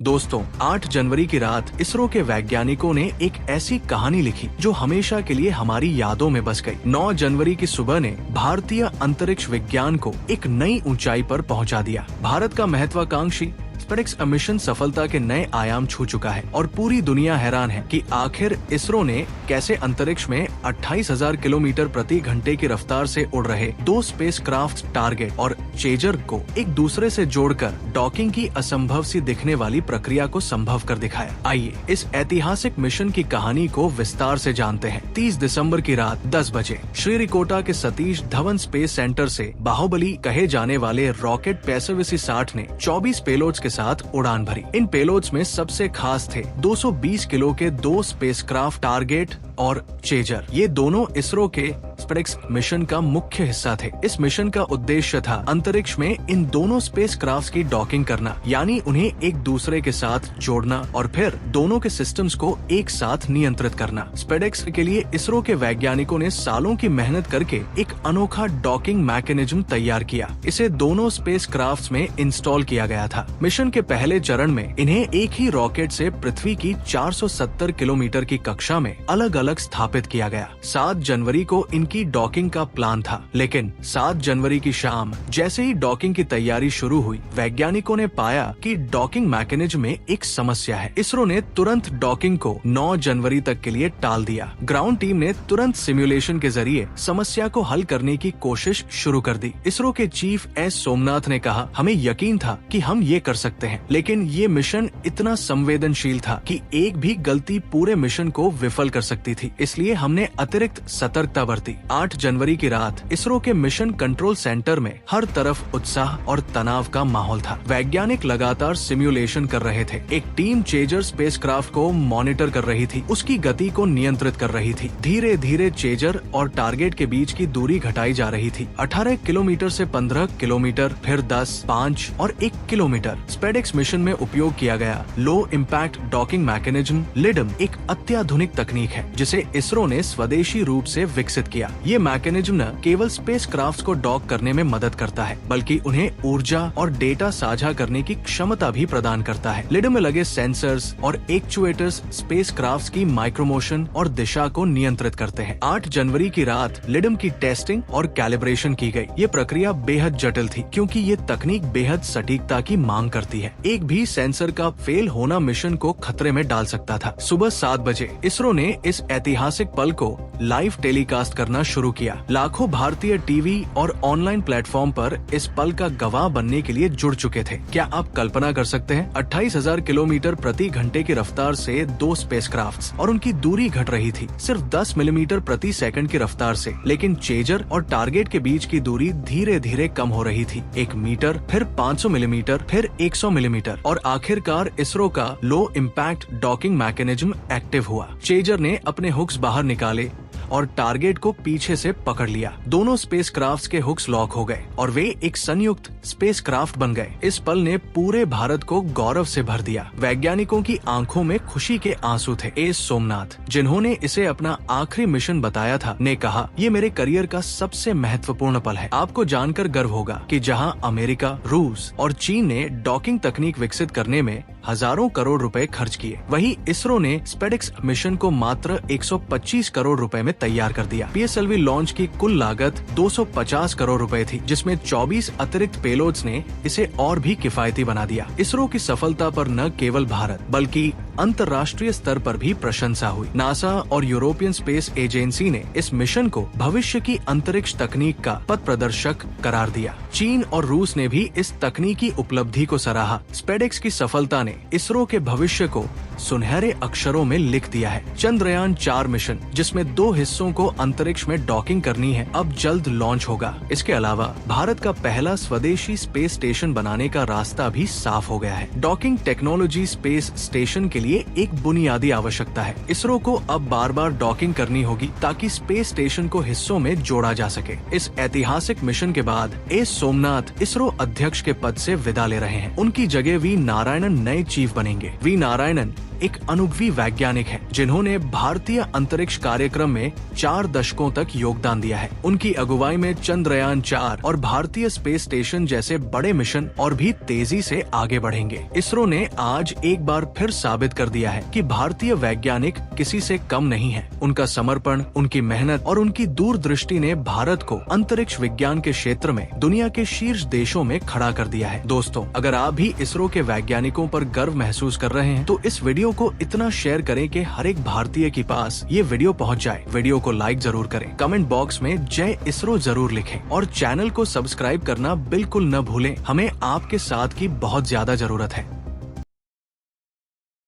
दोस्तों, 8 जनवरी की रात इसरो के वैज्ञानिकों ने एक ऐसी कहानी लिखी जो हमेशा के लिए हमारी यादों में बस गई। 9 जनवरी की सुबह ने भारतीय अंतरिक्ष विज्ञान को एक नई ऊंचाई पर पहुंचा दिया। भारत का महत्वाकांक्षी स्पेडेक्स मिशन सफलता के नए आयाम छू चुका है और पूरी दुनिया हैरान है कि आखिर इसरो ने कैसे अंतरिक्ष में 28,000 किलोमीटर प्रति घंटे की रफ्तार से उड़ रहे 2 स्पेसक्राफ्ट टारगेट और चेजर को एक दूसरे से जोड़कर डॉकिंग की असंभव सी दिखने वाली प्रक्रिया को संभव कर दिखाया। आइए इस ऐतिहासिक मिशन की कहानी को विस्तार से जानते हैं। 30 दिसंबर की रात 10 बजे श्रीहरिकोटा के सतीश धवन स्पेस सेंटर से बाहुबली कहे जाने वाले रॉकेट पेर्सेवस-60 ने 24 पेलोड्स के साथ उड़ान भरी। इन पेलोड्स में सबसे खास थे 220 किलो के 2 स्पेसक्राफ्ट टारगेट और चेजर। ये दोनों इसरो के स्पेडेक्स मिशन का मुख्य हिस्सा थे। इस मिशन का उद्देश्य था अंतरिक्ष में इन दोनों स्पेसक्राफ्ट्स की डॉकिंग करना, यानी उन्हें एक दूसरे के साथ जोड़ना और फिर दोनों के सिस्टम्स को एक साथ नियंत्रित करना। स्पेडेक्स के लिए इसरो के वैज्ञानिकों ने सालों की मेहनत करके एक अनोखा डॉकिंग मैकेनिज्म तैयार किया। इसे दोनों स्पेसक्राफ्ट्स में इंस्टॉल किया गया था। मिशन के पहले चरण में इन्हें एक ही रॉकेट से पृथ्वी की 470 किलोमीटर की कक्षा में अलग अलग स्थापित किया गया। 7 जनवरी को इनकी डॉकिंग का प्लान था, लेकिन 7 जनवरी की शाम जैसे ही डॉकिंग की तैयारी शुरू हुई, वैज्ञानिकों ने पाया कि डॉकिंग मैकेनिज्म में एक समस्या है। इसरो ने तुरंत डॉकिंग को 9 जनवरी तक के लिए टाल दिया। ग्राउंड टीम ने तुरंत सिमुलेशन के जरिए समस्या को हल करने की कोशिश शुरू कर दी। इसरो के चीफ एस सोमनाथ ने कहा, हमें यकीन था कि हम ये कर सकते हैं, लेकिन ये मिशन इतना संवेदनशील था कि एक भी गलती पूरे मिशन को विफल कर सकती थी, इसलिए हमने अतिरिक्त सतर्कता बरती। 8 जनवरी की रात इसरो के मिशन कंट्रोल सेंटर में हर तरफ उत्साह और तनाव का माहौल था। वैज्ञानिक लगातार सिमुलेशन कर रहे थे। एक टीम चेजर स्पेसक्राफ्ट को मॉनिटर कर रही थी, उसकी गति को नियंत्रित कर रही थी। धीरे धीरे चेजर और टारगेट के बीच की दूरी घटाई जा रही थी। 18 किलोमीटर से 15 किलोमीटर, फिर 10, 5 और 1 किलोमीटर। स्पेडेक्स मिशन में उपयोग किया गया low impact docking mechanism Ledum एक अत्याधुनिक तकनीक है जिसे इसरो ने स्वदेशी रूप से विकसित किया। ये मैकेनिज्म न केवल स्पेसक्राफ्ट्स को डॉक करने में मदद करता है, बल्कि उन्हें ऊर्जा और डेटा साझा करने की क्षमता भी प्रदान करता है। लिडम में लगे सेंसर्स और एक्चुएटर्स स्पेसक्राफ्ट्स की माइक्रोमोशन और दिशा को नियंत्रित करते हैं। 8 जनवरी की रात लिडम की टेस्टिंग और कैलिब्रेशन की गई। ये प्रक्रिया बेहद जटिल थी क्योंकि ये तकनीक बेहद सटीकता की मांग करती है। एक भी सेंसर का फेल होना मिशन को खतरे में डाल सकता था। सुबह 7 बजे इसरो ने इस ऐतिहासिक पल को लाइव टेलीकास्ट करना शुरू किया। लाखों भारतीय टीवी और ऑनलाइन प्लेटफॉर्म पर इस पल का गवाह बनने के लिए जुड़ चुके थे। क्या आप कल्पना कर सकते हैं? 28,000 किलोमीटर प्रति घंटे की रफ्तार से 2 स्पेसक्राफ्ट्स और उनकी दूरी घट रही थी सिर्फ 10 मिलीमीटर प्रति सेकंड की रफ्तार से, लेकिन चेजर और टारगेट के बीच की दूरी धीरे धीरे कम हो रही थी। 1 मीटर, फिर 500 मिलीमीटर, फिर 100 मिलीमीटर और आखिरकार इसरो का low impact docking mechanism active हुआ। चेजर ने अपने हुक्स बाहर निकाले और टारगेट को पीछे से पकड़ लिया। दोनों स्पेसक्राफ्ट्स के हुक्स लॉक हो गए और वे एक संयुक्त स्पेसक्राफ्ट बन गए। इस पल ने पूरे भारत को गौरव से भर दिया। वैज्ञानिकों की आंखों में खुशी के आंसू थे। एस सोमनाथ, जिन्होंने इसे अपना आखिरी मिशन बताया था, ने कहा, ये मेरे करियर का सबसे महत्वपूर्ण पल है। आपको जानकर गर्व होगा कि जहां अमेरिका, रूस और चीन ने डॉकिंग तकनीक विकसित करने में हजारों करोड़ रुपए खर्च किए, वहीं इसरो ने स्पेडेक्स मिशन को मात्र 125 करोड़ रुपए में तैयार कर दिया। पीएसएलवी लॉन्च की कुल लागत 250 करोड़ रुपए थी, जिसमें 24 अतिरिक्त पेलोड्स ने इसे और भी किफायती बना दिया। इसरो की सफलता पर न केवल भारत बल्कि अंतर्राष्ट्रीय स्तर पर भी प्रशंसा हुई। नासा और यूरोपियन स्पेस एजेंसी ने इस मिशन को भविष्य की अंतरिक्ष तकनीक का पथ प्रदर्शक करार दिया। चीन और रूस ने भी इस तकनीकी उपलब्धि को सराहा। स्पेडेक्स की सफलता ने इसरो के भविष्य को सुनहरे अक्षरों में लिख दिया है। चंद्रयान 4 मिशन, जिसमें 2 हिस्सों को अंतरिक्ष में डॉकिंग करनी है, अब जल्द लॉन्च होगा। इसके अलावा भारत का पहला स्वदेशी स्पेस स्टेशन बनाने का रास्ता भी साफ हो गया है। डॉकिंग टेक्नोलॉजी स्पेस स्टेशन के लिए एक बुनियादी आवश्यकता है। इसरो को अब बार बार डॉकिंग करनी होगी ताकि स्पेस स्टेशन को हिस्सों में जोड़ा जा सके। इस ऐतिहासिक मिशन के बाद एस सोमनाथ इसरो अध्यक्ष के पद से विदा ले रहे हैं। उनकी जगह वी नारायणन नए चीफ बनेंगे। वी नारायणन एक अनुभवी वैज्ञानिक हैं, जिन्होंने भारतीय अंतरिक्ष कार्यक्रम में 4 दशकों तक योगदान दिया है। उनकी अगुवाई में चंद्रयान 4 और भारतीय स्पेस स्टेशन जैसे बड़े मिशन और भी तेजी से आगे बढ़ेंगे। इसरो ने आज एक बार फिर साबित कर दिया है कि भारतीय वैज्ञानिक किसी से कम नहीं है। उनका समर्पण, उनकी मेहनत और उनकी दूरदृष्टि ने भारत को अंतरिक्ष विज्ञान के क्षेत्र में दुनिया के शीर्ष देशों में खड़ा कर दिया है। दोस्तों, अगर आप भी इसरो के वैज्ञानिकों पर गर्व महसूस कर रहे हैं तो इस वीडियो को इतना शेयर करें कि हर एक भारतीय के पास ये वीडियो पहुंच जाए। वीडियो को लाइक जरूर करें, कमेंट बॉक्स में जय इसरो जरूर लिखें और चैनल को सब्सक्राइब करना बिल्कुल न भूलें। हमें आपके साथ की बहुत ज्यादा जरूरत है।